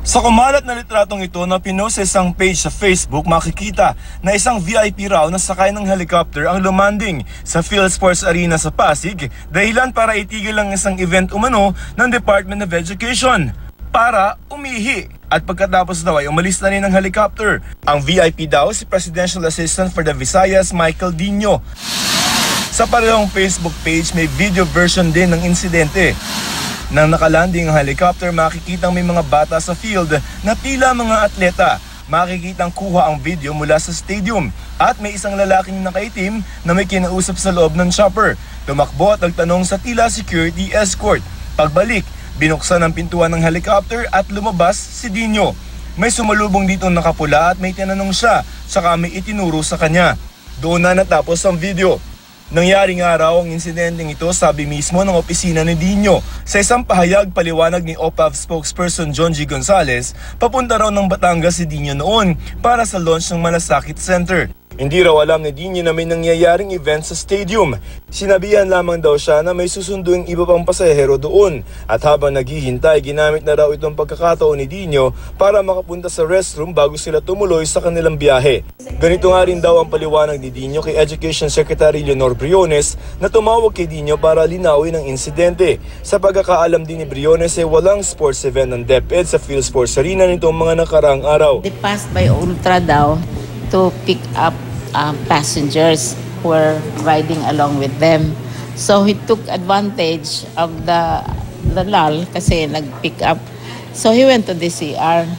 Sa kumalat na litratong ito na pinost sa isang page sa Facebook, makikita na isang VIP raw na sakay ng helicopter ang lumanding sa PhilSports Arena sa Pasig dahilan para itigil ang isang event umano ng Department of Education para umihi. At pagkatapos daw ay umalis na rin ang helicopter. Ang VIP daw si Presidential Assistant for the Visayas Michael Dino. Sa parehong Facebook page may video version din ng insidente. Nang nakalanding ang helicopter, makikitang may mga bata sa field na tila mga atleta. Makikitang kuha ang video mula sa stadium at may isang lalaking nakaitim na may kinausap sa loob ng chopper. Tumakbo at nagtanong sa tila security escort. Pagbalik, binuksan ang pintuan ng helicopter at lumabas si Dino. May sumalubong dito nakapula at may tinanong siya, saka may itinuro sa kanya. Doon na natapos ang video. Nangyaring araw ang insidenteng ito, sabi mismo ng opisina ni Dino. Sa isang pahayag, paliwanag ni OPAV spokesperson John G. Gonzales, papunta raw ng Batangas si Dino noon para sa launch ng Malasakit Center. Hindi raw alam ni Dino na may nangyayaring event sa stadium. Sinabihan lamang daw siya na may susunduing iba pang pasahero doon. At habang naghihintay, ginamit na raw itong pagkakataon ni Dino para makapunta sa restroom bago sila tumuloy sa kanilang biyahe. Ganito nga rin daw ang paliwanag ni Dino kay Education Secretary Leonor Briones na tumawag kay Dino para linawin ang insidente. Sa pagkakaalam din ni Briones ay walang sports event ng DepEd sa PhilSports Arena nitong mga nakaraang araw. They passed by Ultra daw to pick up passengers who were riding along with them. So he took advantage of the lull kasi nag-pick up. So he went to the CR.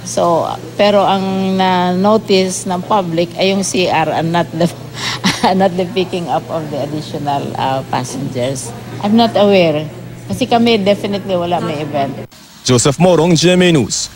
So, pero ang na-notice ng public ay yung CR and not the picking up of the additional passengers. I'm not aware. Kasi kami definitely wala may event. Joseph Morong, GMA News.